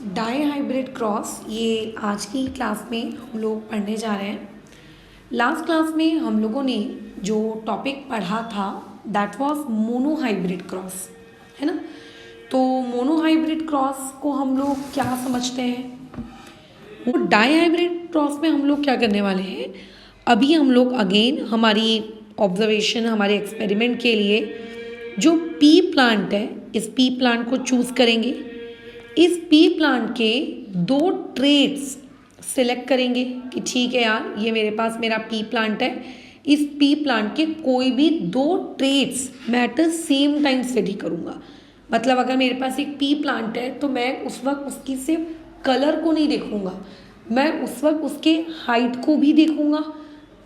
Die hybrid cross ये आज की क्लास में हम लोग पढ़ने जा रहे हैं। लास्ट क्लास में हम लोगों ने जो टॉपिक पढ़ा था that was mono hybrid cross, है ना। तो मोनो हाइब्रिड क्रॉस को हम लोग क्या समझते हैं, वो डाई हाइब्रिड क्रॉस में हम लोग क्या करने वाले हैं। अभी हम लोग अगेन हमारी ऑब्जर्वेशन, हमारे एक्सपेरिमेंट के लिए जो पी प्लांट है, इस पी प्लांट को चूज़ करेंगे। इस पी प्लांट के दो ट्रेट्स सिलेक्ट करेंगे कि ठीक है यार, ये मेरे पास मेरा पी प्लांट है। इस पी प्लांट के कोई भी दो ट्रेट्स मैं at the same time study करूँगा। मतलब अगर मेरे पास एक पी प्लांट है तो मैं उस वक्त उसकी सिर्फ कलर को नहीं देखूँगा, मैं उस वक्त उसके हाइट को भी देखूँगा।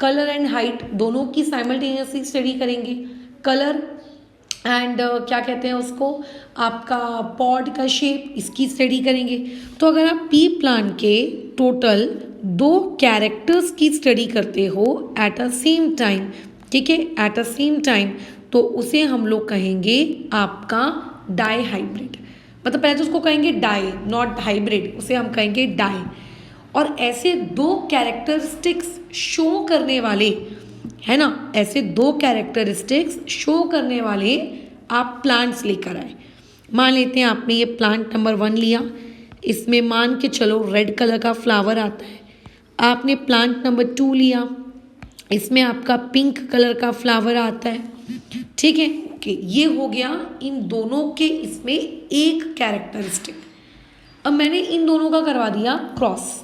कलर एंड हाइट दोनों की साइमल्टेनियसली स्टडी करेंगे। कलर एंड क्या कहते हैं उसको, आपका पॉड का शेप, इसकी स्टडी करेंगे। तो अगर आप पी प्लांट के टोटल दो कैरेक्टर्स की स्टडी करते हो एट अ सेम टाइम, ठीक है, एट अ सेम टाइम, तो उसे हम लोग कहेंगे आपका डाई हाइब्रिड। मतलब पहले तो उसको कहेंगे डाई, नॉट हाइब्रिड, उसे हम कहेंगे डाई। और ऐसे दो कैरेक्टरिस्टिक्स शो करने वाले, है ना, ऐसे दो कैरेक्टरिस्टिक्स शो करने वाले आप प्लांट्स लेकर आए। मान लेते हैं आपने ये प्लांट नंबर 1 लिया, इसमें मान के चलो रेड कलर का फ्लावर आता है। आपने प्लांट नंबर 2 लिया, इसमें आपका पिंक कलर का फ्लावर आता है, ठीक है। ओके, ये हो गया इन दोनों के इसमें एक कैरेक्टरिस्टिक। अब मैंने इन दोनों का करवा दिया क्रॉस,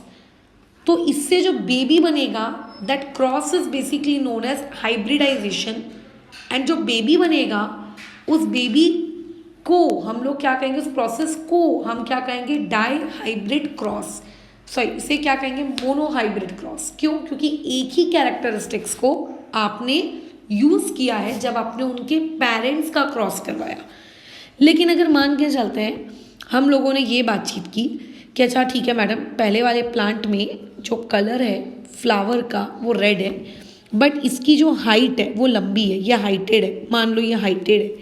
तो इससे जो बेबी बनेगा that cross is basically known as hybridization. And जो बेबी बनेगा उस बेबी को हम लोग क्या कहेंगे, उस प्रोसेस को हम क्या कहेंगे, डाई हाइब्रिड क्रॉस। सॉरी, इसे क्या कहेंगे, मोनो हाइब्रिड क्रॉस। क्यों? क्योंकि एक ही कैरेक्टरिस्टिक्स को आपने यूज़ किया है जब आपने उनके पेरेंट्स का क्रॉस करवाया। लेकिन अगर मान के चलते हैं, हम लोगों ने ये बातचीत की कि अच्छा ठीक है मैडम, पहले वाले प्लांट में जो कलर है फ्लावर का वो रेड है, बट इसकी जो हाइट है वो लंबी है, ये हाइटेड है, मान लो ये हाइटेड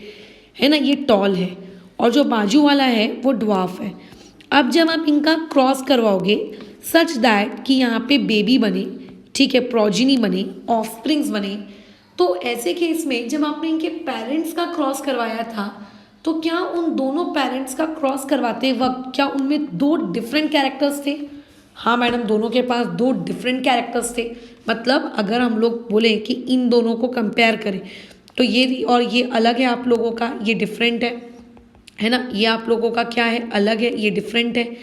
है ना, ये टॉल है, और जो बाजू वाला है वो ड्वार्फ है। अब जब आप इनका क्रॉस करवाओगे सच दैट कि यहाँ पे बेबी बने, ठीक है, प्रोजिनी बने, ऑफस्प्रिंग्स बने, तो ऐसे केस में जब आपने इनके पेरेंट्स का क्रॉस करवाया था तो क्या उन दोनों पेरेंट्स का क्रॉस करवाते वक्त क्या उनमें दो डिफरेंट कैरेक्टर्स थे? हाँ मैडम, दोनों के पास दो डिफरेंट कैरेक्टर्स थे। मतलब अगर हम लोग बोलें कि इन दोनों को कंपेयर करें तो ये और ये अलग है आप लोगों का, ये डिफरेंट है ना, ये आप लोगों का क्या है, अलग है, ये डिफरेंट है।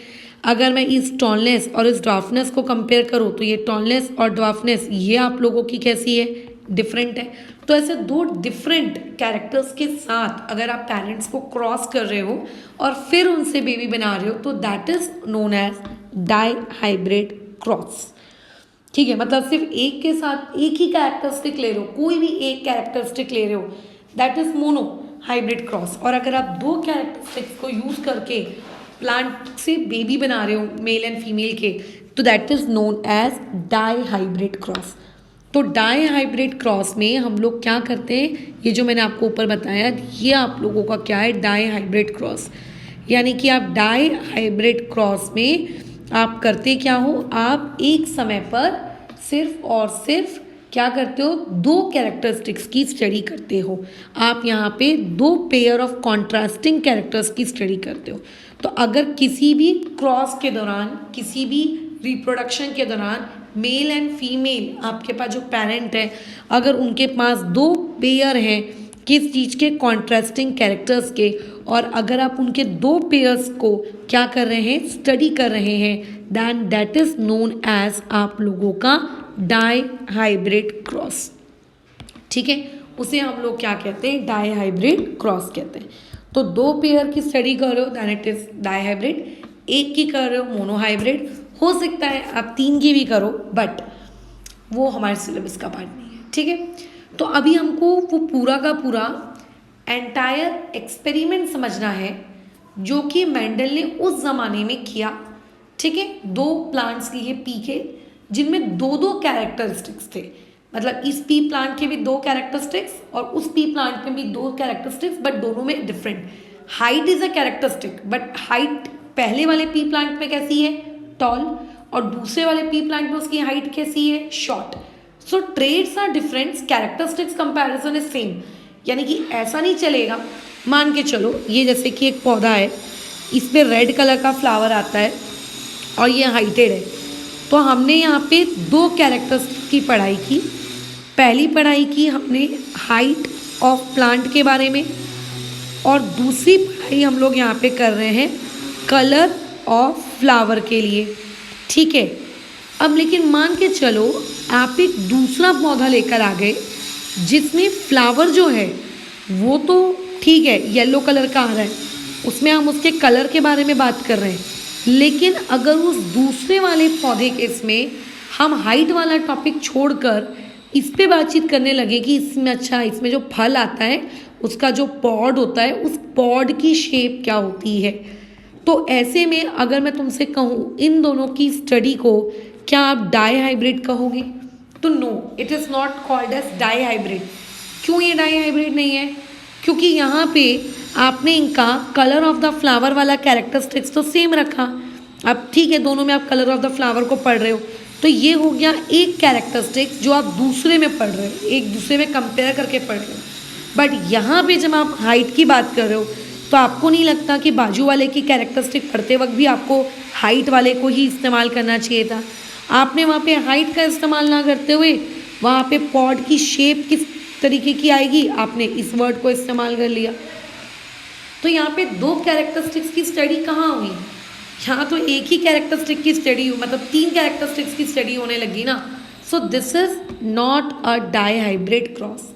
अगर मैं इस टॉलनेस और इस ड्वार्फनेस को कंपेयर करूँ तो ये टॉलनेस और ड्वार्फनेस ये आप लोगों की कैसी है, डिफरेंट है। तो ऐसे दो डिफरेंट कैरेक्टर्स के साथ अगर आप पेरेंट्स को क्रॉस कर रहे हो और फिर उनसे बेबी बना रहे हो तो that is known as dihybrid cross, ठीक है। मतलब सिर्फ एक के साथ एक ही कैरेक्टरिस्टिक ले रहे हो, कोई भी एक कैरेक्टरिस्टिक ले रहे हो, that is mono hybrid cross. और अगर आप दो कैरेक्टरिस्टिक्स को यूज करके प्लांट से बेबी बना रहे हो, मेल एंड फीमेल के, तो that is known as dihybrid cross. तो डाई हाइब्रिड क्रॉस में हम लोग क्या करते हैं, ये जो मैंने आपको ऊपर बताया, ये आप लोगों का क्या है, डाई हाइब्रिड क्रॉस। यानी कि आप डाई हाइब्रिड क्रॉस में आप करते क्या हो, आप एक समय पर सिर्फ और सिर्फ क्या करते हो, दो कैरेक्टरिस्टिक्स की स्टडी करते हो। आप यहाँ पे दो पेयर ऑफ कॉन्ट्रास्टिंग कैरेक्टर्स की स्टडी करते हो। तो अगर किसी भी क्रॉस के दौरान, किसी भी रिप्रोडक्शन के दौरान मेल एंड फीमेल आपके पास जो पेरेंट है, अगर उनके पास दो पेयर हैं किस चीज़ के, कॉन्ट्रास्टिंग कैरेक्टर्स के, और अगर आप उनके दो पेयर्स को क्या कर रहे हैं, स्टडी कर रहे हैं, then that is known as आप लोगों का डाई हाइब्रिड क्रॉस, ठीक है। उसे हम लोग क्या कहते हैं, डाई हाइब्रिड क्रॉस कहते हैं। तो दो पेयर की स्टडी कर रहे हो then it is dihybrid, एक की कर रहे हो मोनो हाइब्रिड, हो सकता है आप 3 की भी करो, बट वो हमारे सिलेबस का पार्ट नहीं है, ठीक है। तो अभी हमको वो पूरा का पूरा एंटायर एक्सपेरिमेंट समझना है जो कि मेंडल ने उस ज़माने में किया, ठीक है। दो प्लांट्स लिए पी के, जिनमें दो दो कैरेक्टरिस्टिक्स थे। मतलब इस पी प्लांट के भी दो कैरेक्टरिस्टिक्स और उस पी प्लांट में भी दो कैरेक्टरिस्टिक्स, बट दोनों में different. Height is a characteristic, but height पहले वाले पी प्लांट में कैसी है, टॉल, और दूसरे वाले पी प्लांट में उसकी हाइट कैसी है, short. So traits are different, characteristics comparison is same. यानी कि ऐसा नहीं चलेगा, मान के चलो ये जैसे कि एक पौधा है, इसमें रेड कलर का फ्लावर आता है और ये हाइटेड है. तो हमने यहाँ पे दो कैरेक्टर्स की पढ़ाई की. पहली पढ़ाई की हमने हाइट ऑफ प्लांट के बारे में, और दूसरी पढ़ाई हम लोग यहाँ पे कर रहे हैं कलर ऑफ फ्लावर के लिए. ठीक है. अब लेकिन मान के चलो आप एक दूसरा पौधा लेकर आ गए जिसमें फ्लावर जो है वो तो ठीक है येलो कलर का आ रहा है, उसमें हम उसके कलर के बारे में बात कर रहे हैं. लेकिन अगर उस दूसरे वाले पौधे के इसमें हम हाइट वाला टॉपिक छोड़कर इस पे बातचीत करने लगे कि इसमें अच्छा इसमें जो फल आता है उसका जो पॉड होता है उस पॉड की शेप क्या होती है, तो ऐसे में अगर मैं तुमसे कहूँ इन दोनों की स्टडी को क्या आप डाई हाइब्रिड कहोगे, तो no, it is not called as dihybrid. क्यों ये डाई हाइब्रिड नहीं है, क्योंकि यहाँ पे आपने इनका कलर ऑफ द फ्लावर वाला कैरेक्टरिस्टिक्स तो सेम रखा. अब ठीक है दोनों में आप कलर ऑफ द फ्लावर को पढ़ रहे हो, तो ये हो गया एक कैरेक्टरिस्टिक्स जो आप दूसरे में पढ़ रहे हो, एक दूसरे में कंपेयर करके पढ़ रहे हो. बट यहाँ पे जब आप हाइट की बात कर रहे हो तो आपको नहीं लगता कि बाजू वाले की कैरेक्टरिस्टिक पढ़ते वक्त भी आपको हाइट वाले को ही इस्तेमाल करना चाहिए था. आपने वहाँ पे हाइट का इस्तेमाल ना करते हुए वहाँ पे पॉड की शेप किस तरीके की आएगी आपने इस वर्ड को इस्तेमाल कर लिया. तो यहाँ पे दो कैरेक्टरिस्टिक्स की स्टडी कहाँ हुई, यहाँ तो एक ही कैरेक्टरिस्टिक की स्टडी हुई, मतलब तीन कैरेक्टरिस्टिक्स की स्टडी होने लगी ना. So this is not a dihybrid cross.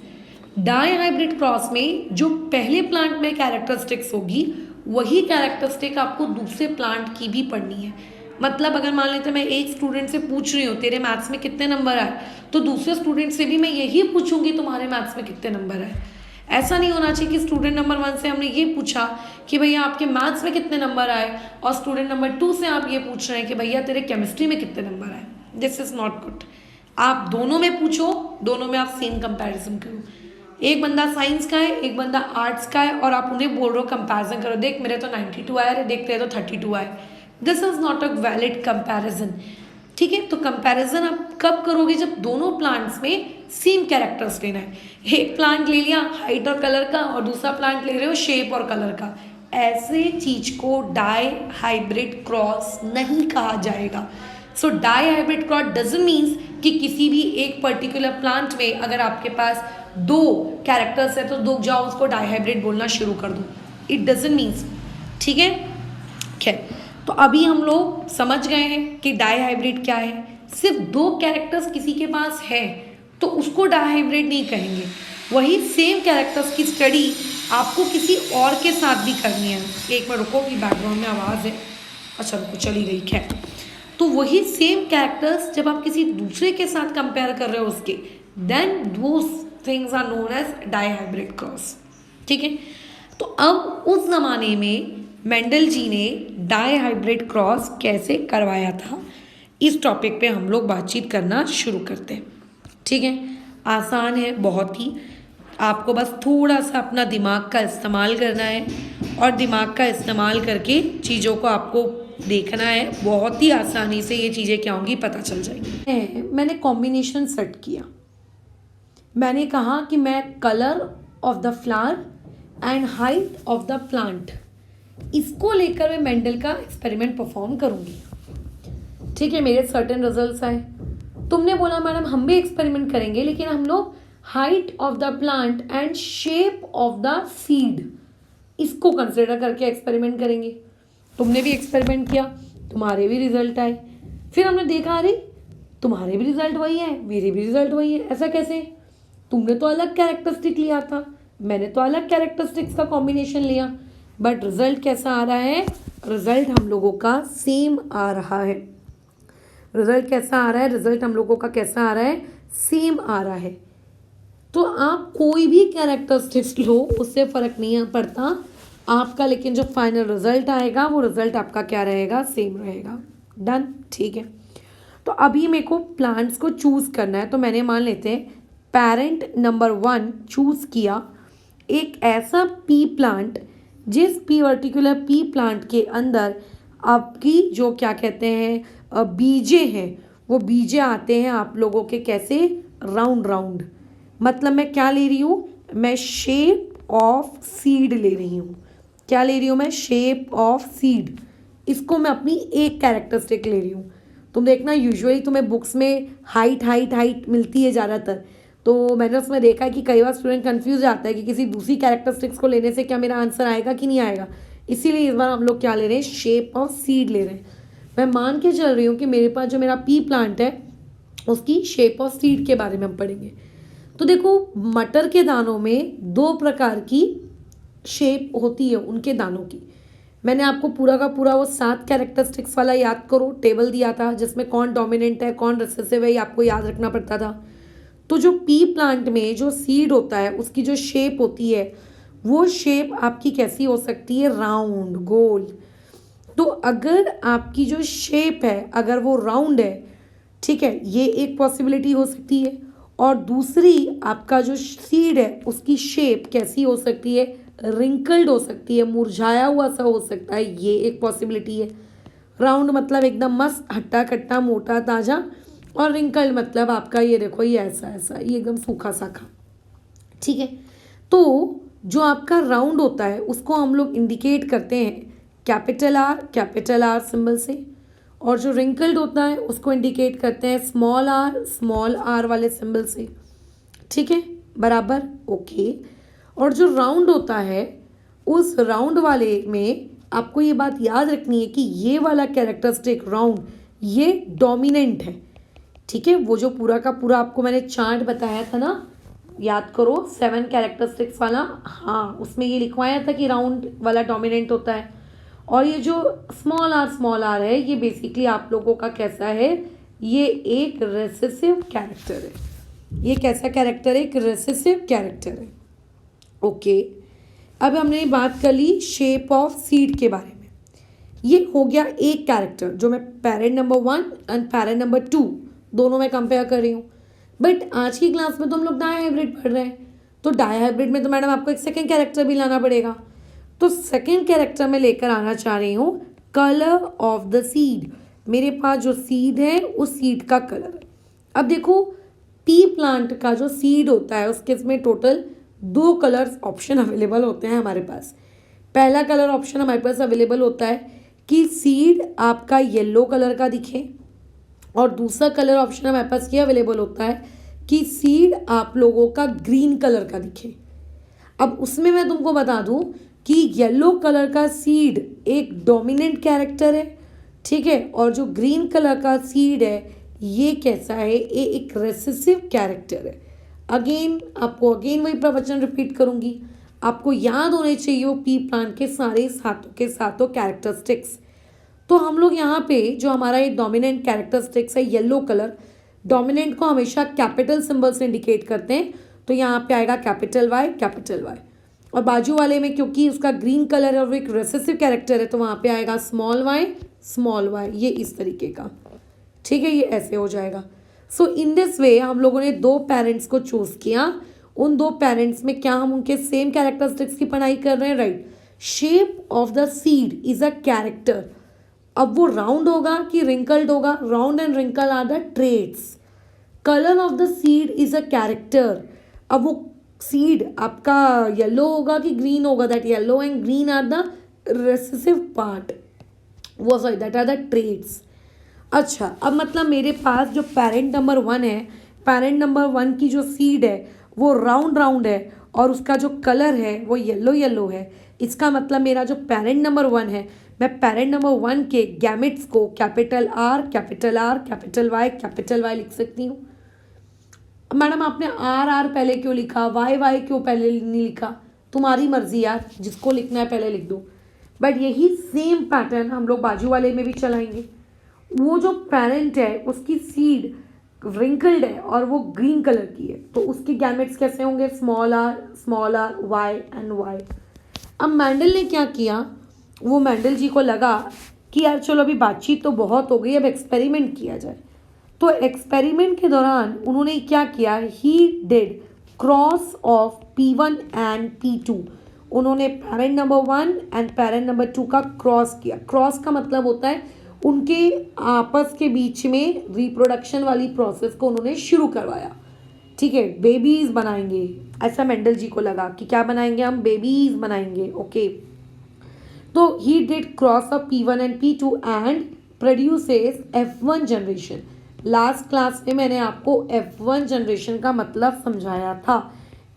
Dihybrid cross में जो पहले प्लांट में कैरेक्टरिस्टिक्स होगी वही कैरेक्टरिस्टिक आपको दूसरे प्लांट की भी पढ़नी है. मतलब अगर मान लेते मैं एक स्टूडेंट से पूछ रही हूँ तेरे मैथ्स में कितने नंबर आए, तो दूसरे स्टूडेंट से भी मैं यही पूछूंगी तुम्हारे मैथ्स में कितने नंबर आए. ऐसा नहीं होना चाहिए कि स्टूडेंट नंबर 1 से हमने ये पूछा कि भैया आपके मैथ्स में कितने नंबर आए और स्टूडेंट नंबर 2 से आप ये पूछ रहे हैं कि भैया तेरे केमिस्ट्री में कितने नंबर आए. This is not good. आप दोनों में पूछो, दोनों में आप सेम कंपैरिजन करो. एक बंदा साइंस का है, एक बंदा आर्ट्स का है, और आप उन्हें बोल रहे हो कंपैरिजन करो, देख मेरे तो 92 आया है, देख तेरे तो 32 आए. This is not a valid comparison. ठीक है. तो कंपैरिजन आप कब करोगे, जब दोनों प्लांट्स में सेम कैरेक्टर्स लेना है. एक प्लांट ले लिया हाइट और कलर का और दूसरा प्लांट ले रहे हो शेप और कलर का, ऐसे चीज को डाई हाइब्रिड क्रॉस नहीं कहा जाएगा. So dihybrid cross doesn't means कि किसी भी एक पर्टिकुलर प्लांट में अगर आपके पास दो कैरेक्टर्स है तो दो जाओ उसको डाई हाइब्रिड बोलना शुरू कर दो. It doesn't means. ठीक है. खैर, तो अभी हम लोग समझ गए हैं कि डाई हाइब्रिड क्या है. सिर्फ दो कैरेक्टर्स किसी के पास है तो उसको डाई हाइब्रिड नहीं कहेंगे. वही सेम कैरेक्टर्स की स्टडी आपको किसी और के साथ भी करनी है. एक बार रुको कि बैकग्राउंड में आवाज़ है. अच्छा रुको, चली गई. खैर, तो वही सेम कैरेक्टर्स जब आप किसी दूसरे के साथ कंपेयर कर रहे हो उसके, then those things are known as dihybrid cross. ठीक है. तो अब उस ज़माने में मेंडल जी ने डाई हाइब्रिड क्रॉस कैसे करवाया था, इस टॉपिक पे हम लोग बातचीत करना शुरू करते हैं. ठीक है. आसान है बहुत ही, आपको बस थोड़ा सा अपना दिमाग का इस्तेमाल करना है और दिमाग का इस्तेमाल करके चीज़ों को आपको देखना है. बहुत ही आसानी से ये चीज़ें क्या होंगी पता चल जाएगी. मैंने कॉम्बिनेशन सेट किया. मैंने कहा कि मैं colour of the flower and height of the plant, इसको लेकर मैं मेंडल का एक्सपेरिमेंट परफॉर्म करूँगी. ठीक है. मेरे सर्टेन रिजल्ट्स आए. तुमने बोला मैडम हम भी एक्सपेरिमेंट करेंगे, लेकिन हम लोग height of the plant and shape of the seed इसको कंसिडर करके एक्सपेरिमेंट करेंगे. तुमने भी एक्सपेरिमेंट किया, तुम्हारे भी रिजल्ट आए. फिर हमने देखा अरे तुम्हारे भी रिजल्ट वही है, मेरे भी रिजल्ट वही है. ऐसा कैसे? तुमने तो अलग कैरेक्टरिस्टिक लिया था, मैंने तो अलग कैरेक्टरिस्टिक्स का कॉम्बिनेशन लिया, बट रिजल्ट कैसा आ रहा है? रिजल्ट हम लोगों का सेम आ रहा है. रिजल्ट कैसा आ रहा है? रिजल्ट हम लोगों का कैसा आ रहा है? सेम आ रहा है. तो आप कोई भी कैरेक्टरिस्टिक्स लो, उससे फ़र्क नहीं पड़ता आपका, लेकिन जो फाइनल रिजल्ट आएगा वो रिजल्ट आपका क्या रहेगा? सेम रहेगा. डन. ठीक है. तो अभी मेरे को प्लांट्स को चूज़ करना है. तो मैंने मान लेते हैं पेरेंट नंबर 1 चूज़ किया एक ऐसा पी प्लांट जिस पर्टिकुलर पी प्लांट के अंदर आपकी जो क्या कहते हैं बीजे हैं, वो बीजे आते हैं आप लोगों के कैसे, राउंड राउंड। मतलब मैं क्या ले रही हूँ, मैं शेप ऑफ सीड ले रही हूँ। क्या ले रही हूँ मैं, शेप ऑफ सीड। इसको मैं अपनी एक कैरेक्टरिस्टिक ले रही हूँ। तुम देखना यूजुअली तुम्हें बुक्स में हाइट हाइट हाइट मिलती है ज़्यादातर, तो मैंने उसमें देखा है कि कई बार स्टूडेंट कंफ्यूज जाता है कि किसी दूसरी कैरेक्टरिस्टिक्स को लेने से क्या मेरा आंसर आएगा कि नहीं आएगा। इसीलिए इस बार हम लोग क्या ले रहे हैं, शेप ऑफ सीड ले रहे हैं। मैं मान के चल रही हूँ कि मेरे पास जो मेरा पी प्लांट है उसकी शेप ऑफ सीड के बारे में हम पढ़ेंगे। तो देखो, मटर के दानों में दो प्रकार की शेप होती है उनके दानों की। मैंने आपको पूरा का पूरा वो 7 कैरेक्टरिस्टिक्स वाला याद करो टेबल दिया था, जिसमें कौन डोमिनेंट है कौन रिसेसिव है ये आपको याद रखना पड़ता था। तो जो पी प्लांट में जो सीड होता है उसकी जो शेप होती है वो शेप आपकी कैसी हो सकती है, राउंड, गोल। तो अगर आपकी जो शेप है अगर वो राउंड है, ठीक है, ये एक पॉसिबिलिटी हो सकती है। और दूसरी, आपका जो सीड है उसकी शेप कैसी हो सकती है, रिंकल्ड हो सकती है, मुरझाया हुआ सा हो सकता है, ये एक पॉसिबिलिटी है। राउंड मतलब एकदम मस्त हट्टा कट्टा मोटा ताज़ा, और रिंकल्ड मतलब आपका ये देखो ये ऐसा ऐसा, ये एकदम सूखा साखा, ठीक है। तो जो आपका राउंड होता है उसको हम लोग इंडिकेट करते हैं कैपिटल आर सिंबल से, और जो रिंकल्ड होता है उसको इंडिकेट करते हैं स्मॉल आर वाले सिंबल से, ठीक है, बराबर, ओके। और जो राउंड होता है उस राउंड वाले में आपको ये बात याद रखनी है कि ये वाला कैरेक्टरिस्टिक राउंड ये डोमिनेंट है, ठीक है। वो जो पूरा का पूरा आपको मैंने चार्ट बताया था ना, याद करो 7 कैरेक्टरिस्टिक्स वाला, हाँ उसमें ये लिखवाया था कि राउंड वाला डोमिनेंट होता है। और ये जो स्मॉल आर है ये बेसिकली आप लोगों का कैसा है, ये एक रेसेसिव कैरेक्टर है। ये कैसा कैरेक्टर है, एक रेसेसिव कैरेक्टर है, ओके। अब हमने बात कर ली शेप ऑफ सीड के बारे में। ये हो गया एक कैरेक्टर जो मैं parent number 1 and parent number 2 दोनों में कंपेयर कर रही हूँ। बट आज की क्लास में तो हम लोग डाई हाइब्रिड पढ़ रहे हैं, तो डाई हाइब्रिड में तो मैडम आपको एक सेकेंड कैरेक्टर भी लाना पड़ेगा। तो सेकेंड कैरेक्टर में लेकर आना चाह रही हूँ कलर ऑफ द सीड। मेरे पास जो सीड है उस सीड का कलर। अब देखो, पी प्लांट का जो सीड होता है उसके इसमें टोटल 2 कलर्स ऑप्शन अवेलेबल होते हैं हमारे पास। पहला कलर ऑप्शन हमारे पास अवेलेबल होता है कि सीड आपका येलो कलर का दिखे, और दूसरा कलर ऑप्शन हमारे पास ये अवेलेबल होता है कि सीड आप लोगों का ग्रीन कलर का दिखे। अब उसमें मैं तुमको बता दूं कि येलो कलर का सीड एक डोमिनेंट कैरेक्टर है, ठीक है, और जो ग्रीन कलर का सीड है ये कैसा है, ये एक रेसेसिव कैरेक्टर है। आपको वही प्रवचन रिपीट करूंगी, आपको याद होने चाहिए वो पी प्लांट के सारे सातों के सातों कैरेक्टरिस्टिक्स। तो हम लोग यहाँ पे जो हमारा ये डोमिनेंट कैरेक्टरिस्टिक्स है येलो कलर, डोमिनेंट को हमेशा कैपिटल सिंबल से इंडिकेट करते हैं, तो यहाँ पे आएगा कैपिटल वाई। और बाजू वाले में क्योंकि उसका ग्रीन कलर है और वो एक रेसेसिव कैरेक्टर है तो वहाँ पे आएगा स्मॉल वाई, ये इस तरीके का, ठीक है, ये ऐसे हो जाएगा। सो इन दिस वे हम लोगों ने 2 पेरेंट्स को चूज किया। उन 2 पेरेंट्स में क्या हम उनके सेम कैरेक्टरिस्टिक्स की पढ़ाई कर रहे हैं, right. Shape of the seed is a character. अब वो राउंड होगा कि रिंकल्ड होगा, round and wrinkle are the traits. Colour of the seed is a character. अब वो सीड आपका येलो होगा कि ग्रीन होगा, that yellow and green are the recessive part, वो sorry that are the traits. अच्छा, अब मतलब मेरे पास जो पेरेंट नंबर 1 है, पेरेंट नंबर 1 की जो सीड है वो राउंड है और उसका जो कलर है वो येलो है। इसका मतलब मेरा जो पेरेंट नंबर 1 है, मैं पेरेंट नंबर 1 के गैमेट्स को कैपिटल आर कैपिटल वाई लिख सकती हूँ। मैडम आपने आर पहले क्यों लिखा, वाई क्यों पहले नहीं लिखा, तुम्हारी मर्जी यार, जिसको लिखना है पहले लिख दो। बट यही सेम पैटर्न हम लोग बाजू वाले में भी चलाएंगे। वो जो पेरेंट है उसकी सीड रिंकल्ड है और वो ग्रीन कलर की है, तो उसके गैमेट्स कैसे होंगे, small r y and y. अब मैंडल ने क्या किया, वो मैंडल जी को लगा कि यार चलो अभी बातचीत तो बहुत हो गई, अब एक्सपेरिमेंट किया जाए। तो एक्सपेरिमेंट के दौरान उन्होंने क्या किया, he did cross of P1 and P2। उन्होंने parent number 1 and parent number 2 का क्रॉस किया। क्रॉस का मतलब होता है उनके आपस के बीच में रिप्रोडक्शन वाली प्रोसेस को उन्होंने शुरू करवाया। ठीक है, बेबीज बनाएंगे, ऐसा मेंडल जी को लगा कि क्या बनाएंगे हम, बेबीज बनाएंगे। ओके, तो he did cross of P1 and P2 and produces F1 generation. Last class में मैंने आपको F1 जनरेशन का मतलब समझाया था।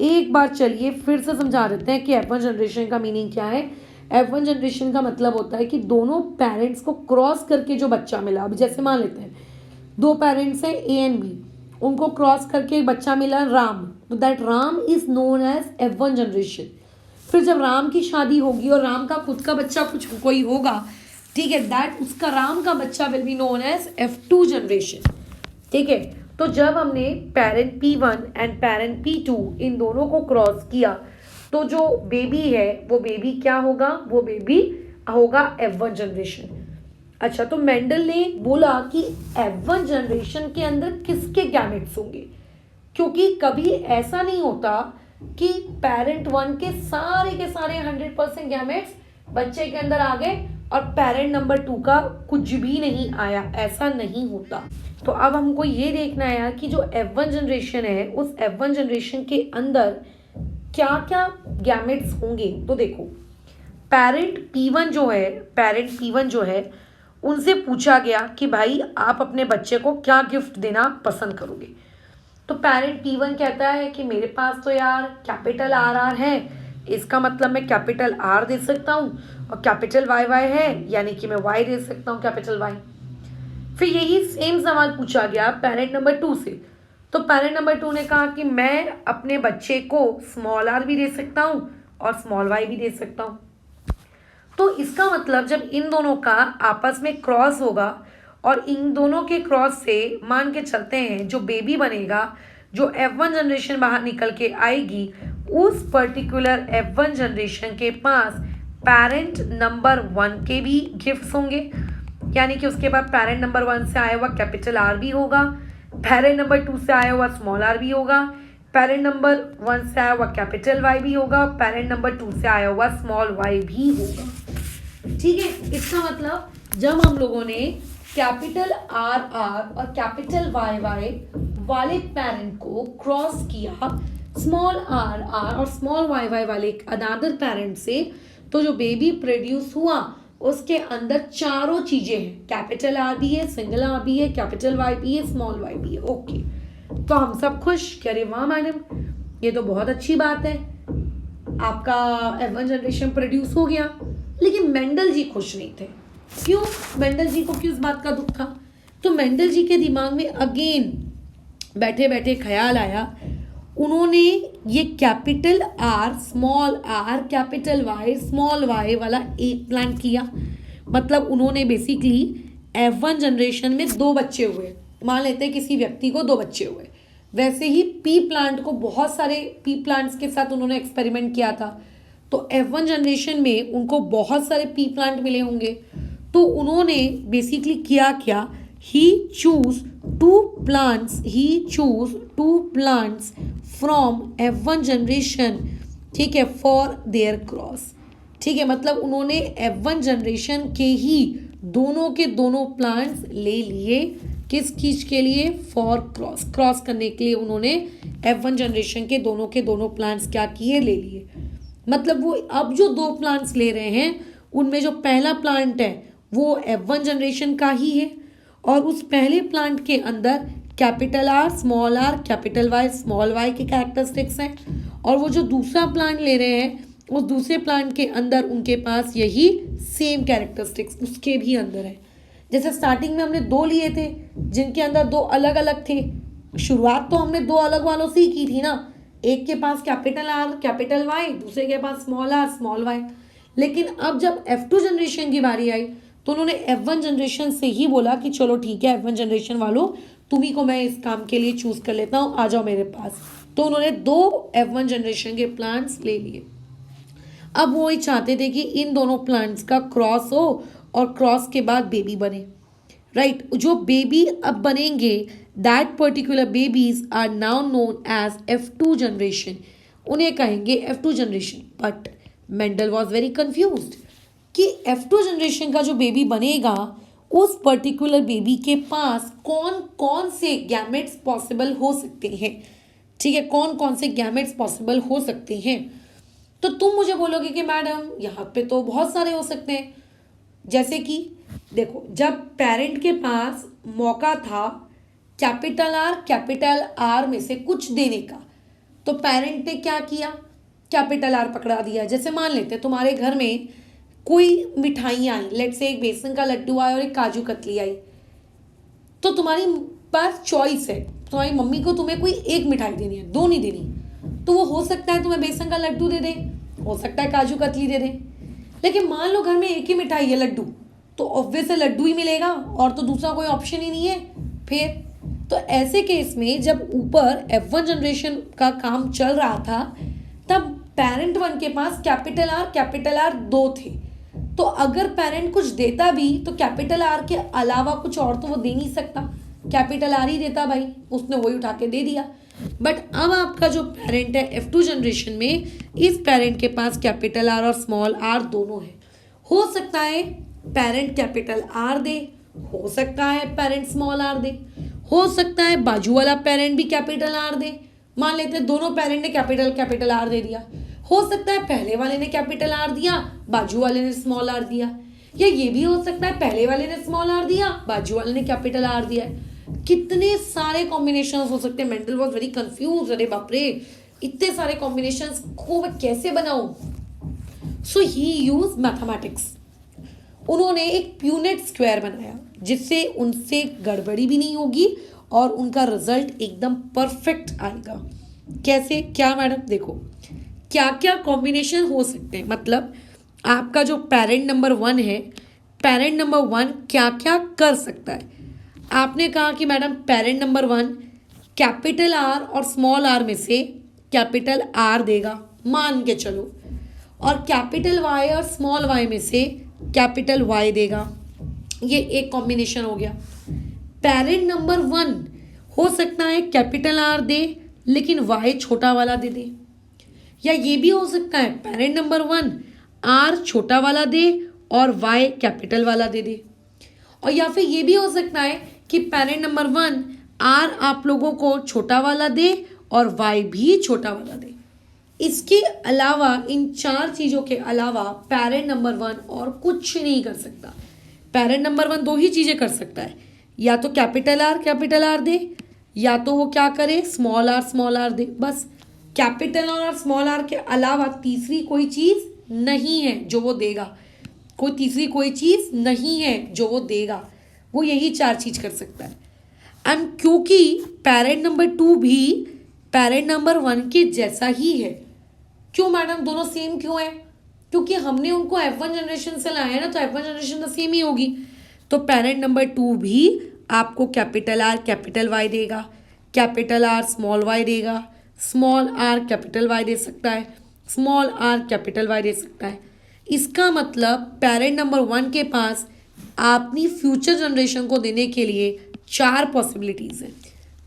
एक बार चलिए फिर से समझा देते हैं कि F1 जनरेशन का मीनिंग क्या है। F1 जनरेशन का मतलब होता है कि दोनों पेरेंट्स को क्रॉस करके जो बच्चा मिला। अब जैसे मान लेते हैं दो पेरेंट्स हैं A एंड B, उनको क्रॉस करके एक बच्चा मिला राम, तो that Ram is known as F1 generation. फिर जब राम की शादी होगी और राम का खुद का बच्चा कुछ कोई होगा, ठीक है, दैट उसका राम का बच्चा will be known as F2 generation. ठीक है, तो जब हमने parent P1 and parent P2 इन दोनों को क्रॉस किया तो जो बेबी है वो बेबी क्या होगा, वो बेबी होगा F1 जनरेशन। अच्छा, तो मेंडल ने बोला कि F1 जनरेशन के अंदर किसके गैमेट्स होंगे, क्योंकि कभी ऐसा नहीं होता कि पेरेंट 1 के सारे 100% गैमेट्स बच्चे के अंदर आ गए और पेरेंट नंबर 2 का कुछ भी नहीं आया, ऐसा नहीं होता। तो अब हमको ये देखना है यार कि जो F1 जनरेशन है उस F1 जनरेशन के अंदर क्या क्या गैमेट्स होंगे। तो देखो, पेरेंट P1 जो है उनसे पूछा गया कि भाई आप अपने बच्चे को क्या गिफ्ट देना पसंद करोगे। तो पेरेंट P1 कहता है कि मेरे पास तो यार कैपिटल RR है, इसका मतलब मैं कैपिटल R दे सकता हूँ, और कैपिटल YY है यानी कि मैं Y दे सकता हूँ, कैपिटल Y। फिर यही सेम सवाल पूछा गया पेरेंट नंबर 2 से। तो पेरेंट नंबर 2 ने कहा कि मैं अपने बच्चे को स्मॉल r भी दे सकता हूँ और स्मॉल y भी दे सकता हूँ। तो इसका मतलब जब इन दोनों का आपस में क्रॉस होगा और इन दोनों के क्रॉस से मान के चलते हैं जो बेबी बनेगा, जो F1 जनरेशन बाहर निकल के आएगी, उस पर्टिकुलर F1 जनरेशन के पास पेरेंट नंबर 1 के भी गिफ्ट्स होंगे, यानी कि उसके बाद पेरेंट नंबर 1 से आया हुआ कैपिटल R भी होगा, पेरेंट नंबर 2 से आया हुआ स्मॉल r भी होगा, पेरेंट नंबर 1 से आया हुआ कैपिटल Y भी होगा, पेरेंट नंबर 2 से आया हुआ स्मॉल y भी होगा। ठीक है, इसका मतलब जब हम लोगों ने कैपिटल RR और कैपिटल YY वाले पेरेंट को क्रॉस किया स्मॉल RR और स्मॉल YY वाले अनदर पेरेंट से, तो जो बेबी प्रोड्यूस हुआ उसके अंदर चारों चीजें हैं, कैपिटल R भी है, सिंगल R भी है, कैपिटल Y भी है, स्मॉल y भी है। ओके, तो हम सब खुश, कह रहे वाह मैडम ये तो बहुत अच्छी बात है, आपका F1 जनरेशन प्रोड्यूस हो गया। लेकिन मेंडल जी खुश नहीं थे। क्यों? मेंडल जी को किस बात का दुख था? तो मेंडल जी के दिमाग में अगेन बैठे बैठे ख्याल आया, उन्होंने ये capital R small r capital Y small y वाला एक प्लांट किया। मतलब उन्होंने बेसिकली F1 जनरेशन में 2 बच्चे हुए, मान लेते हैं किसी व्यक्ति को 2 बच्चे हुए, वैसे ही पी प्लांट को बहुत सारे पी प्लांट्स के साथ उन्होंने एक्सपेरिमेंट किया था। तो F1 जनरेशन में उनको बहुत सारे पी प्लांट मिले होंगे, तो उन्होंने बेसिकली किया क्या, he choose to plants from F1 generation, ठीक है, फॉर देयर क्रॉस। ठीक है, मतलब उन्होंने F1 जनरेशन के ही दोनों के दोनों प्लांट्स ले लिए, किस चीज के लिए, फॉर क्रॉस करने के लिए उन्होंने F1 जनरेशन के दोनों प्लांट्स क्या किए, ले लिए। मतलब वो अब जो 2 प्लांट्स ले रहे हैं उनमें जो पहला प्लांट है वो F1 जनरेशन का ही है, और उस पहले प्लांट के अंदर capital R small r capital Y small y के कैरेक्टरिस्टिक्स हैं, और वो जो दूसरा प्लांट ले रहे हैं उस दूसरे प्लांट के अंदर उनके पास यही सेम कैरेक्टरिस्टिक्स उसके भी अंदर है। जैसे स्टार्टिंग में हमने 2 लिए थे जिनके अंदर 2 अलग अलग थे, शुरुआत तो हमने 2 अलग वालों से ही की थी ना, एक के पास कैपिटल R कैपिटल Y, दूसरे के पास स्मॉल r स्मॉल y। लेकिन अब जब F2 जनरेशन की बारी आई तो उन्होंने F1 जनरेशन से ही बोला कि चलो ठीक है F1 जनरेशन वालों, तुम्ही को मैं इस काम के लिए चूज कर लेता हूँ, आ जाओ मेरे पास। तो उन्होंने 2 F1 जनरेशन के प्लांट्स ले लिए। अब वो ही चाहते थे कि इन दोनों प्लांट्स का क्रॉस हो और क्रॉस के बाद बेबी बने, राइट। जो बेबी अब बनेंगे that particular babies are now known as F2 generation, उन्हें कहेंगे F2 generation. But Mendel was very confused कि F2 जनरेशन का जो बेबी बनेगा उस पर्टिकुलर बेबी के पास कौन कौन से गैमेट्स पॉसिबल हो सकते हैं, ठीक है, कौन कौन से गैमेट्स पॉसिबल हो सकते हैं। तो तुम मुझे बोलोगे कि मैडम यहाँ पे तो बहुत सारे हो सकते हैं, जैसे कि देखो, जब पेरेंट के पास मौका था कैपिटल आर में से कुछ देने का, तो पेरेंट ने क्या किया, कैपिटल आर पकड़ा दिया। जैसे मान लेते तुम्हारे घर में कोई मिठाइयाँ आई, लेट से एक बेसन का लड्डू आया और एक काजू कतली आई, तो तुम्हारी पास चॉइस है, तुम्हारी मम्मी को तुम्हें कोई एक मिठाई देनी है, दो नहीं देनी, तो वो हो सकता है तुम्हें बेसन का लड्डू दे दे, हो सकता है काजू कतली दे दे। लेकिन मान लो घर में एक ही मिठाई है, लड्डू, तो ऑब्वियस लड्डू ही मिलेगा और तो दूसरा कोई ऑप्शन ही नहीं है। फिर तो ऐसे केस में जब ऊपर F1 जनरेशन का काम चल रहा था, तब पेरेंट वन के पास कैपिटल आर दो थे, तो अगर पेरेंट कुछ देता भी तो कैपिटल आर के अलावा कुछ और तो वो दे नहीं सकता, कैपिटल आर ही देता भाई, उसने वही उठा के दे दिया। बट अब आपका जो पेरेंट है F2 जनरेशन में, इस पेरेंट के पास कैपिटल आर और स्मॉल आर दोनों है। हो सकता है पेरेंट कैपिटल आर दे, हो सकता है पेरेंट स्मॉल आर दे, हो सकता है बाजू वाला पेरेंट भी कैपिटल आर दे। मान लेते हैं दोनों पेरेंट ने कैपिटल आर दे दिया। हो सकता है पहले वाले ने कैपिटल आर दिया, बाजू वाले ने स्मॉल आर दिया, या ये भी हो सकता है पहले वाले ने स्मॉल आर दिया, बाजू वाले ने कैपिटल आर दिया है। कितने सारे कॉम्बिनेशन हो सकते हैं। मेंडल वॉज वेरी कंफ्यूज, अरे बाप रे, इतने सारे कॉम्बिनेशन को मैं कैसे बनाऊं। सो ही यूज मैथमेटिक्स। उन्होंने एक प्यूनेट स्क्वायर बनाया जिससे उनसे गड़बड़ी भी नहीं होगी और उनका रिजल्ट एकदम परफेक्ट आएगा। कैसे, क्या मैडम, देखो क्या क्या कॉम्बिनेशन हो सकते हैं। मतलब आपका जो पेरेंट नंबर 1 है, पेरेंट नंबर 1 क्या क्या कर सकता है। आपने कहा कि madam parent number 1 capital r और स्मॉल आर में से कैपिटल आर देगा, मान के चलो, और कैपिटल वाई और स्मॉल वाई में से कैपिटल वाई देगा। ये एक कॉम्बिनेशन हो गया। पेरेंट नंबर 1 हो सकता है कैपिटल आर दे लेकिन वाई छोटा वाला दे दे, या ये भी हो सकता है पेरेंट नंबर 1 आर छोटा वाला दे और वाई कैपिटल वाला दे दे, और या फिर ये भी हो सकता है कि पेरेंट नंबर 1 आर आप लोगों को छोटा वाला दे और वाई भी छोटा वाला दे। इसके अलावा, इन चार चीज़ों के अलावा पेरेंट नंबर 1 और कुछ नहीं कर सकता। पेरेंट नंबर 1 दो ही चीज़ें कर सकता है, या तो कैपिटल आर दे, या तो वो क्या करे स्मॉल आर दे। बस कैपिटल आर और स्मॉल आर के अलावा तीसरी कोई चीज़ नहीं है जो वो देगा, कोई तीसरी कोई चीज़ नहीं है जो वो देगा, वो यही चार चीज़ कर सकता है। एंड क्योंकि पेरेंट नंबर 2 भी पेरेंट नंबर 1 के जैसा ही है। क्यों मैडम, दोनों सेम क्यों है? क्योंकि हमने उनको F1 जनरेशन से लाया है ना, तो F1 जनरेशन तो सेम ही होगी। तो पेरेंट नंबर 2 भी आपको कैपिटल आर कैपिटल वाई देगा, कैपिटल आर स्मॉल वाई देगा, small R capital why they सकता है, small R capital why they सकता है। इसका मतलब पेरेंट नंबर 1 के पास अपनी फ्यूचर जनरेशन को देने के लिए 4 पॉसिबिलिटीज़ हैं।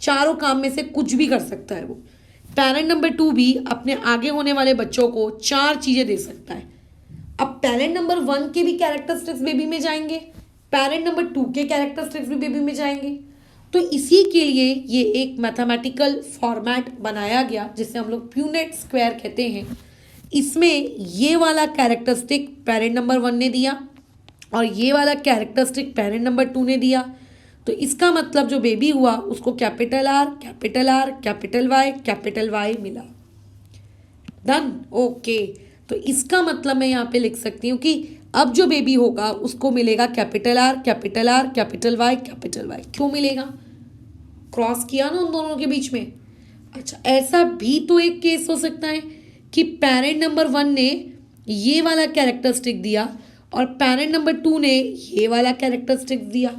चारों काम में से कुछ भी कर सकता है वो। पेरेंट नंबर 2 भी अपने आगे होने वाले बच्चों को 4 चीज़ें दे सकता है। अब पेरेंट नंबर 1 के भी कैरेक्टरिस्टिक्स बेबी में जाएंगे, पेरेंट नंबर 2 के कैरेक्टरिस्टिक्स भी बेबी में जाएंगे। तो इसी के लिए ये एक मैथमेटिकल फॉर्मेट बनाया गया जिसे हम लोग प्यूनेट स्क्वायर कहते हैं। इसमें ये वाला कैरेक्टरिस्टिक पेरेंट नंबर 1 ने दिया और ये वाला कैरेक्टरिस्टिक पेरेंट नंबर 2 ने दिया। तो इसका मतलब जो बेबी हुआ उसको कैपिटल आर कैपिटल वाई मिला। Done, okay. तो इसका मतलब मैं यहाँ पे लिख सकती हूँ कि अब जो बेबी होगा उसको मिलेगा कैपिटल आर कैपिटल वाई। क्यों मिलेगा? क्रॉस किया ना उन दोनों के बीच में। अच्छा, ऐसा भी तो एक केस हो सकता है कि पेरेंट नंबर 1 ने ये वाला कैरेक्टरिस्टिक दिया और पेरेंट नंबर 2 ने ये वाला कैरेक्टरिस्टिक दिया।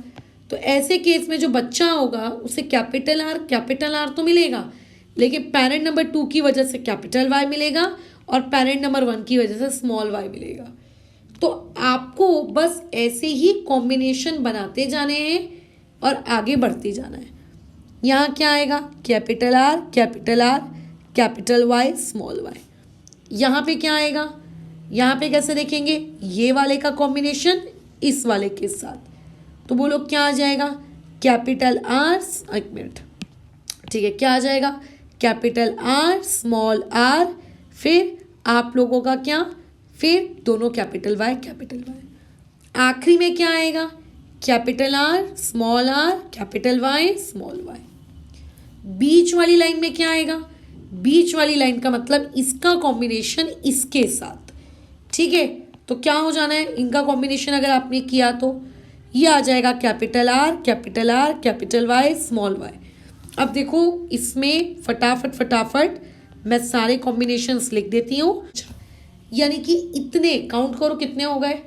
तो ऐसे केस में जो बच्चा होगा उसे कैपिटल आर तो मिलेगा, लेकिन पेरेंट नंबर 2 की वजह से कैपिटल वाई मिलेगा और पेरेंट नंबर 1 की वजह से स्मॉल वाई मिलेगा। तो आपको बस ऐसे ही कॉम्बिनेशन बनाते जाने हैं और आगे बढ़ते जाना है। यहाँ क्या आएगा? Capital r capital Y small y. यहाँ पे क्या आएगा? यहाँ पे कैसे देखेंगे, ये वाले का कॉम्बिनेशन इस वाले के साथ, तो बोलो क्या आ जाएगा, कैपिटल आर, एक मिनट, ठीक है, क्या आ जाएगा, कैपिटल आर स्मॉल आर, फिर आप लोगों का क्या, फिर दोनों कैपिटल वाई, आखिरी में क्या आएगा, capital are small R capital Y small Y. बीच वाली लाइन में क्या आएगा, बीच वाली लाइन का मतलब इसका कॉम्बिनेशन इसके साथ, ठीक है। तो क्या हो जाना है, इनका कॉम्बिनेशन अगर आपने किया तो ये आ जाएगा capital r capital Y small y. अब देखो इसमें फटाफट मैं सारे कॉम्बिनेशंस लिख देती हूँ, यानी कि इतने काउंट करो कितने हो गए,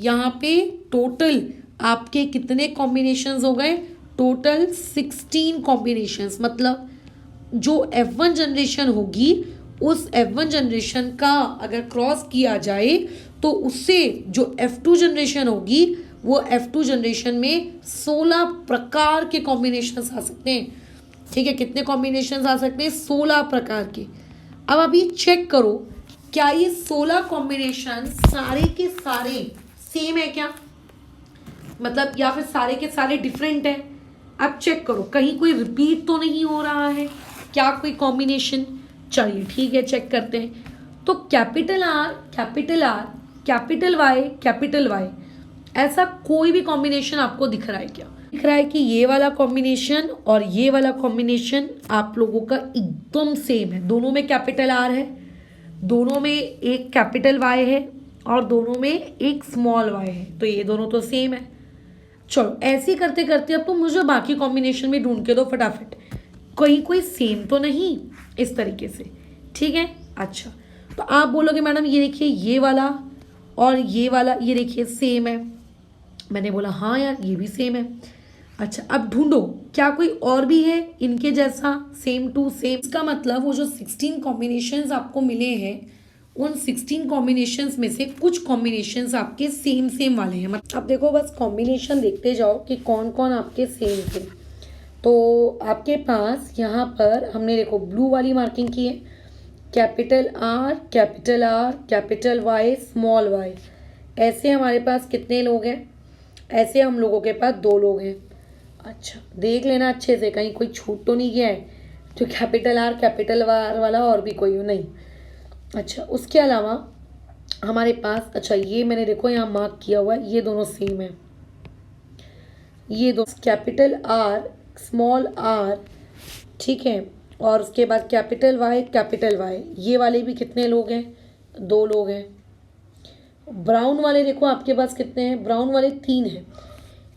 यहाँ पे टोटल आपके कितने कॉम्बिनेशंस हो गए, टोटल 16 कॉम्बिनेशंस। मतलब जो F1 जनरेशन होगी उस F1 जनरेशन का अगर क्रॉस किया जाए तो उससे जो F2 जनरेशन होगी वो F2 जनरेशन में 16 प्रकार के कॉम्बिनेशंस आ सकते हैं, ठीक है। कितने कॉम्बिनेशंस आ सकते हैं, 16 प्रकार के। अब अभी चेक करो क्या ये 16 कॉम्बिनेशन सारे के सारे सेम है क्या, मतलब या फिर सारे के सारे डिफरेंट है। अब चेक करो कहीं कोई रिपीट तो नहीं हो रहा है क्या, कोई कॉम्बिनेशन। चलिए ठीक है, चेक करते हैं। तो कैपिटल आर कैपिटल वाई ऐसा कोई भी कॉम्बिनेशन आपको दिख रहा है क्या, दिख रहा है कि ये वाला कॉम्बिनेशन और ये वाला कॉम्बिनेशन आप लोगों का एकदम सेम है, दोनों में कैपिटल आर है, दोनों में एक कैपिटल वाई है और दोनों में एक स्मॉल वाई है, तो ये दोनों तो सेम है। चलो ऐसे ही करते करते अब तो मुझे बाकी कॉम्बिनेशन में ढूंढ के दो फटाफट, कहीं कोई सेम तो नहीं, इस तरीके से, ठीक है। अच्छा तो आप बोलोगे मैडम ये देखिए ये वाला और ये वाला ये देखिए सेम है, मैंने बोला हाँ यार ये भी सेम है। अच्छा अब ढूंढो क्या कोई और भी है इनके जैसा सेम टू सेम। इसका मतलब वो जो 16 कॉम्बिनेशंस आपको मिले हैं उन 16 कॉम्बिनेशंस में से कुछ कॉम्बिनेशंस आपके सेम वाले हैं। मतलब अब देखो बस कॉम्बिनेशन देखते जाओ कि कौन कौन आपके सेम थे। तो आपके पास यहाँ पर हमने देखो ब्लू वाली मार्किंग की है, capital r capital Y small y. ऐसे हमारे पास कितने लोग हैं, ऐसे हम लोगों के पास 2 लोग हैं। अच्छा देख लेना अच्छे से कहीं कोई छूट तो नहीं गया है, जो कैपिटल आर वाला और भी कोई हो नहीं। अच्छा उसके अलावा हमारे पास, अच्छा ये मैंने देखो यहाँ मार्क किया हुआ है, ये दोनों सेम है, ये दो कैपिटल आर स्मॉल आर, ठीक है। और उसके बाद कैपिटल वाई, ये वाले भी कितने लोग हैं, 2 लोग हैं। ब्राउन वाले देखो आपके पास कितने हैं, ब्राउन वाले 3 हैं,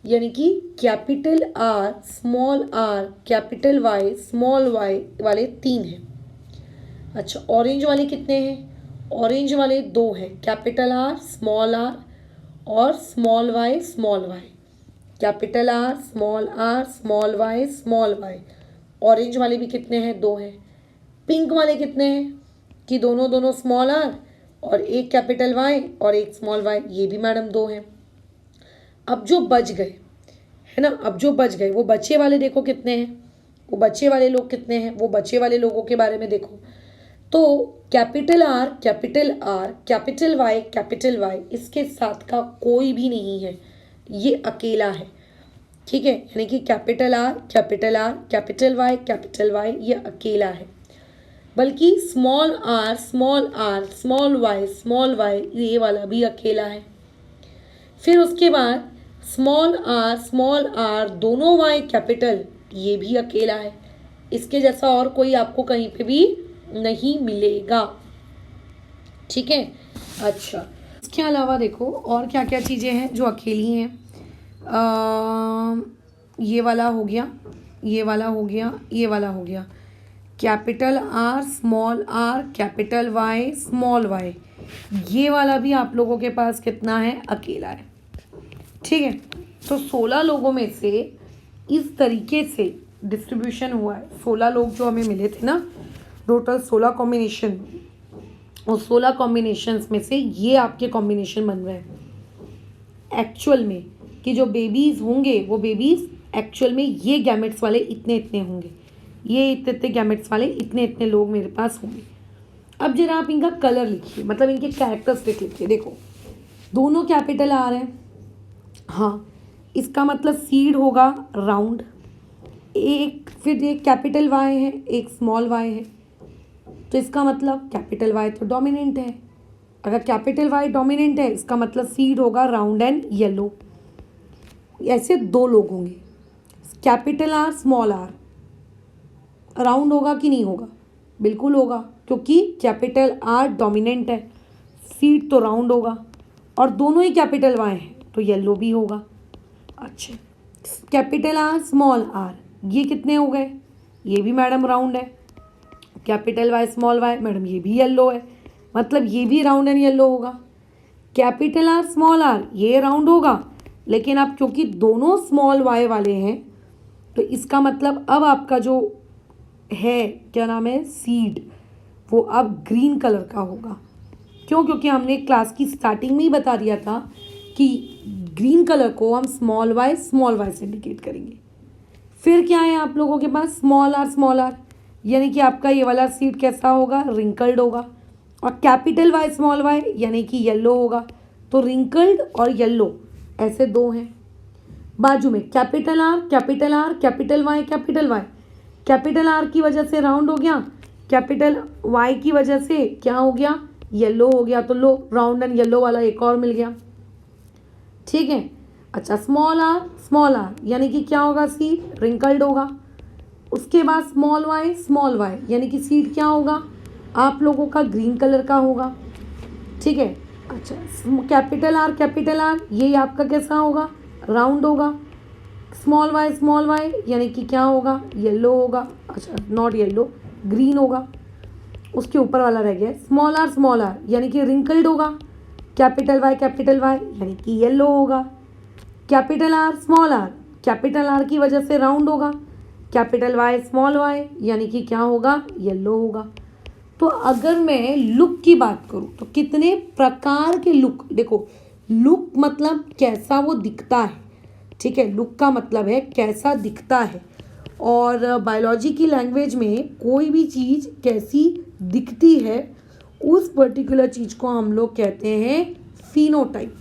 यानी कि capital r capital Y small y वाले 3 हैं। अच्छा ऑरेंज वाले कितने हैं, ऑरेंज वाले 2 हैं, कैपिटल आर और small y capital are small y. Orange वाले भी कितने हैं, 2 हैं। पिंक वाले कितने हैं कि दोनों स्मॉल आर और एक कैपिटल वाई और एक स्मॉल वाई, ये भी मैडम 2 हैं। अब जो बच गए है ना, अब जो बच गए वो बचे वाले देखो कितने हैं, वो बचे वाले लोग कितने हैं, वो बचे वाले लोगों के बारे में देखो। तो कैपिटल आर कैपिटल वाई इसके साथ का कोई भी नहीं है, ये अकेला है, ठीक है। यानी कि कैपिटल आर कैपिटल वाई ये अकेला है। बल्कि स्मॉल आर स्मॉल वाई ये वाला भी अकेला है। फिर उसके बाद स्मॉल आर दोनों वाई कैपिटल, ये भी अकेला है। इसके जैसा और कोई आपको कहीं पे भी नहीं मिलेगा, ठीक है। अच्छा इसके अलावा देखो और क्या क्या चीज़ें हैं जो अकेली हैं। ये वाला हो गया, ये वाला हो गया, capital r capital Y small y, ये वाला भी आप लोगों के पास कितना है, अकेला है, ठीक है। तो 16 लोगों में से इस तरीके से डिस्ट्रीब्यूशन हुआ है। 16 लोग जो हमें मिले थे ना, टोटल 16 कॉम्बिनेशन, और 16 कॉम्बिनेशंस में से ये आपके कॉम्बिनेशन बन रहे हैं एक्चुअल में, कि जो बेबीज़ होंगे वो बेबीज़ एक्चुअल में ये गैमेट्स वाले इतने होंगे, ये इतने गैमेट्स वाले इतने लोग मेरे पास होंगे। अब जरा आप इनका कलर लिखिए, मतलब इनके कैरेक्टरिस्टिक लिखिए। देखो दोनों कैपिटल आर हैं, हाँ, इसका मतलब सीड होगा राउंड। एक फिर एक कैपिटल वाई है, एक स्मॉल वाई है, तो इसका मतलब कैपिटल वाई तो डोमिनेंट है। अगर कैपिटल वाई डोमिनेंट है इसका मतलब सीड होगा राउंड एंड येलो। ऐसे दो लोग होंगे, capital are small r, round होगा कि नहीं होगा? बिल्कुल होगा, क्योंकि कैपिटल आर डोमिनेंट है, सीड तो राउंड होगा, और दोनों ही कैपिटल वाई हैं तो येलो भी होगा। अच्छा, कैपिटल आर स्मॉल आर, ये कितने हो गए? ये भी मैडम राउंड है। Capital Y small y, madam ये भी येलो है, मतलब ये भी राउंड एंड येलो होगा। कैपिटल आर स्मॉल आर, ये राउंड होगा, लेकिन अब क्योंकि दोनों स्मॉल वाई वाले हैं तो इसका मतलब अब आपका जो है क्या नाम है सीड, वो अब ग्रीन कलर का होगा। क्यों? क्योंकि हमने क्लास की स्टार्टिंग में ही बता दिया था कि ग्रीन कलर को हम स्मॉल वाई से इंडिकेट करेंगे। फिर क्या है आप लोगों के पास? स्मॉल आर, यानी कि आपका ये वाला सीड कैसा होगा? रिंकल्ड होगा। और कैपिटल वाई स्मॉल वाई यानी कि येलो होगा। तो रिंकल्ड और येलो ऐसे दो हैं। बाजू में capital r capital y capital r की वजह से राउंड हो गया, कैपिटल वाई की वजह से क्या हो गया? येलो हो गया। तो लो, राउंड एंड येलो वाला एक और मिल गया। ठीक है। अच्छा, स्मॉल आर यानी कि क्या होगा? सीड रिंकल्ड होगा। उसके बाद स्मॉल वाई यानी कि सीड क्या होगा आप लोगों का? ग्रीन कलर का होगा। ठीक है। अच्छा, कैपिटल आर ये आपका कैसा होगा? राउंड होगा। स्मॉल वाई यानी कि क्या होगा? येलो होगा। अच्छा, नॉट येलो, ग्रीन होगा। उसके ऊपर वाला रह गया स्मॉल आर यानी कि रिंकल्ड होगा। कैपिटल वाई यानी कि येलो होगा। कैपिटल आर की वजह से राउंड होगा। कैपिटल वाई स्मॉल वाई यानी कि क्या होगा? येलो होगा। तो अगर मैं लुक की बात करूं तो कितने प्रकार के लुक, देखो लुक मतलब कैसा वो दिखता है। ठीक है, लुक का मतलब है कैसा दिखता है, और बायोलॉजी की लैंग्वेज में कोई भी चीज़ कैसी दिखती है उस पर्टिकुलर चीज़ को हम लोग कहते हैं फिनोटाइप।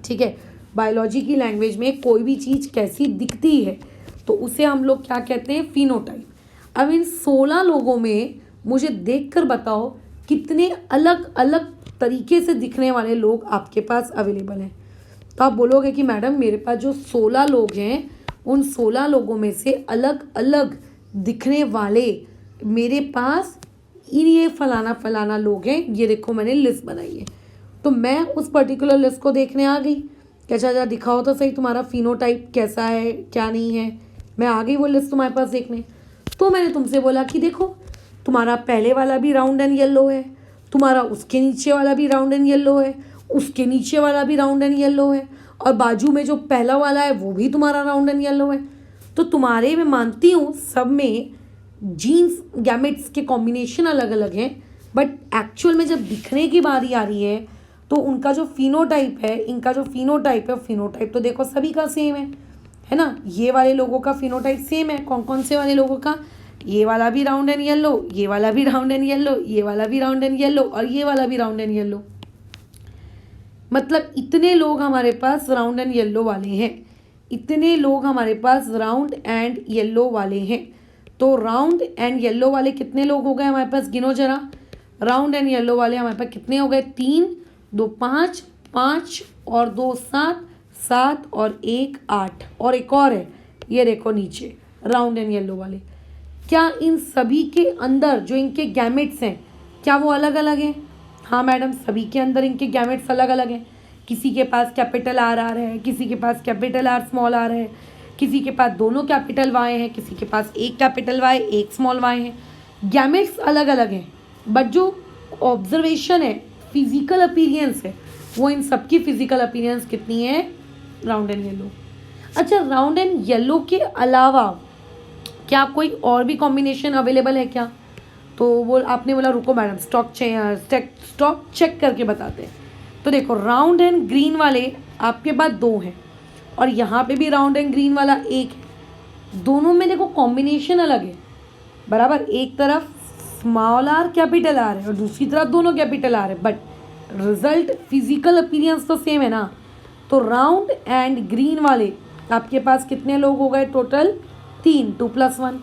ठीक है, बायोलॉजी की लैंग्वेज में कोई भी चीज़ कैसी दिखती है तो उसे हम लोग क्या कहते हैं? फिनोटाइप। अब इन 16 लोगों में मुझे देखकर बताओ कितने अलग अलग तरीके से दिखने वाले लोग आपके पास अवेलेबल हैं। तो आप बोलोगे कि मैडम मेरे पास जो 16 लोग हैं उन 16 लोगों में से अलग अलग दिखने वाले मेरे पास ये फलाना लोग हैं, ये देखो मैंने लिस्ट बनाई है। तो मैं उस पर्टिकुलर लिस्ट को देखने आ गई कि अच्छा दिखाओ तो सही तुम्हारा फिनोटाइप कैसा है क्या नहीं है। मैं आ गई वो लिस्ट तुम्हारे पास देखने। तो मैंने तुमसे बोला कि देखो तुम्हारा पहले वाला भी राउंड एंड येलो है, तुम्हारा उसके नीचे वाला भी राउंड एंड येलो है, उसके नीचे वाला भी राउंड एंड येलो है, और बाजू में जो पहला वाला है वो भी तुम्हारा राउंड एंड येलो है। तो तुम्हारे, मैं मानती हूँ सब में जीन्स गैमेट्स के कॉम्बिनेशन अलग अलग हैं, बट एक्चुअल में जब दिखने की बारी आ रही है तो उनका जो फिनोटाइप है, इनका जो फिनोटाइप तो देखो सभी का सेम है ना। ये वाले लोगों का फिनोटाइप सेम है। कौन कौन से वाले लोगों का? ये वाला भी राउंड एंड येलो, ये वाला भी राउंड एंड येलो, ये वाला भी राउंड एंड येलो, और ये वाला भी राउंड एंड येलो। मतलब इतने लोग हमारे पास राउंड एंड येलो वाले हैं, इतने लोग हमारे पास राउंड एंड येलो वाले हैं। तो राउंड एंड येलो वाले कितने लोग हो गए हमारे पास? गिनो जरा। राउंड एंड येलो वाले हमारे पास कितने हो गए? 3, 2 5, 5 और 2 7, 7 और 1 8, और एक और है ये देखो नीचे राउंड एंड येलो वाले। क्या इन सभी के अंदर जो इनके गैमेट्स हैं क्या वो अलग अलग हैं? हाँ मैडम, सभी के अंदर इनके गैमेट्स अलग अलग हैं। किसी के पास कैपिटल आर है, किसी के पास कैपिटल आर स्मॉल आर है, किसी के पास दोनों कैपिटल वाई हैं, किसी के पास एक कैपिटल वाई एक स्मॉल वाई है। गैमेट्स अलग अलग हैं, बट जो ऑब्जर्वेशन है, फिजिकल अपीयरेंस है, वो इन सबकी फिजिकल अपीयरेंस कितनी है? Round and yellow. अच्छा, राउंड एंड येलो के अलावा क्या कोई और भी कॉम्बिनेशन अवेलेबल है क्या? तो वो आपने बोला रुको मैडम स्टॉक चेक करके बताते हैं। तो देखो राउंड एंड ग्रीन वाले आपके पास 2 हैं, और यहाँ पे भी राउंड एंड ग्रीन वाला 1 है। दोनों में देखो कॉम्बिनेशन अलग है बराबर। एक तरफ स्मॉल आर कैपिटल आर है और दूसरी तरफ दोनों कैपिटल आर है, बट रिजल्ट फिजिकल अपीयरेंस तो सेम है ना। तो राउंड एंड ग्रीन वाले आपके पास कितने लोग हो गए टोटल? 3, 2 + 1।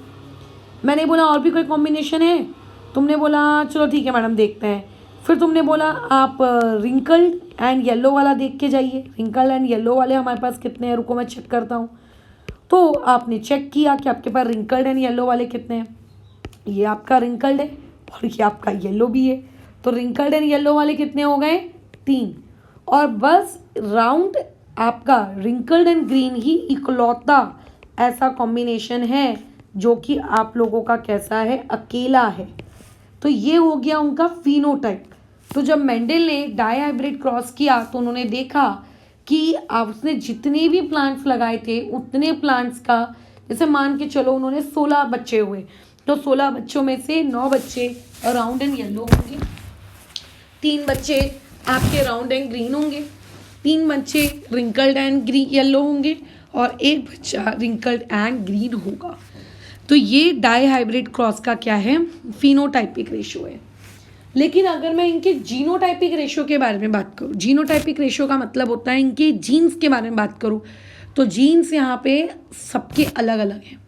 मैंने बोला और भी कोई कॉम्बिनेशन है, तुमने बोला चलो ठीक है मैडम देखते हैं। फिर तुमने बोला आप रिंकल्ड एंड येलो वाला देख के जाइए। रिंकल्ड एंड येलो वाले हमारे पास कितने हैं, रुको मैं चेक करता हूँ। तो आपने चेक किया कि आपके पास रिंकल्ड एंड येलो वाले कितने हैं। ये आपका रिंकल्ड है और ये आपका येलो भी है। तो रिंकल्ड एंड येलो वाले कितने हो गए? 3। और बस राउंड आपका रिंकल्ड एंड ग्रीन ही इकलौता ऐसा कॉम्बिनेशन है जो कि आप लोगों का कैसा है? अकेला है। तो ये हो गया उनका फिनोटाइप। तो जब मेंडल ने डाई हाइब्रिड क्रॉस किया तो उन्होंने देखा कि उसने जितने भी प्लांट्स लगाए थे उतने प्लांट्स का, जैसे मान के चलो उन्होंने 16 बच्चे हुए, तो 16 बच्चों में से 9 बच्चे राउंड एंड येलो होंगे, 3 बच्चे आपके राउंड एंड ग्रीन होंगे, 3 बच्चे रिंकल्ड एंड येलो होंगे और 1 बच्चा रिंकल्ड एंड ग्रीन होगा। तो ये डाई हाइब्रिड क्रॉस का क्या है? फिनोटाइपिक रेशियो है। लेकिन अगर मैं इनके जीनोटाइपिक रेशियो के बारे में बात करूँ, जीनोटाइपिक रेशियो का मतलब होता है इनके जीन्स के बारे में बात करूँ, तो जीन्स यहाँ पे सबके अलग अलग हैं।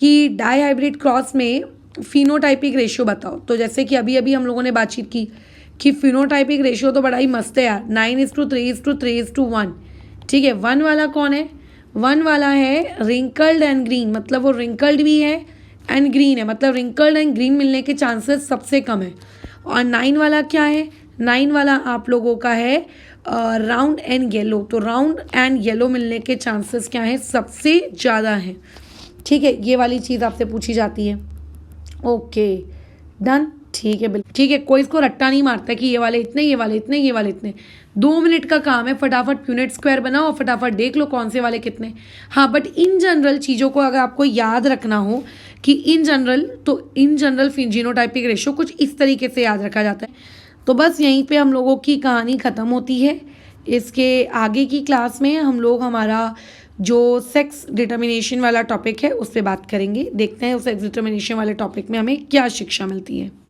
कि डाई हाइब्रिड क्रॉस में फिनोटाइपिक रेशियो बताओ, तो जैसे कि अभी अभी हम लोगों ने बातचीत की कि फिनोटाइपिक रेशियो तो बड़ा ही मस्त है यार, 9:3:3:1। ठीक है, 1 वाला कौन है? 1 वाला है रिंकल्ड एंड ग्रीन, मतलब वो रिंकल्ड भी है एंड ग्रीन है, मतलब रिंकल्ड एंड ग्रीन मिलने के चांसेस सबसे कम है। और 9 वाला क्या है? 9 वाला आप लोगों का है राउंड एंड येलो, तो राउंड एंड येलो मिलने के चांसेस क्या है? सबसे ज़्यादा है। ठीक है, ये वाली चीज़ आपसे पूछी जाती है। ओके डन, ठीक है बिल्कुल ठीक है। कोई इसको रट्टा नहीं मारता कि ये वाले इतने, ये वाले इतने, ये वाले इतने। 2 मिनट का काम है, फटाफट प्यूनेट स्क्वायर बनाओ और फटाफट देख लो कौन से वाले कितने। हाँ, बट इन जनरल चीज़ों को अगर आपको याद रखना हो कि इन जनरल जीनोटाइपिक रेशियो कुछ इस तरीके से याद रखा जाता है। तो बस यहीं पे हम लोगों की कहानी ख़त्म होती है। इसके आगे की क्लास में हम लोग हमारा जो सेक्स डिटर्मिनेशन वाला टॉपिक है उस पर बात करेंगे। देखते हैं उस सेक्स डिटर्मिनेशन वाले टॉपिक में हमें क्या शिक्षा मिलती है।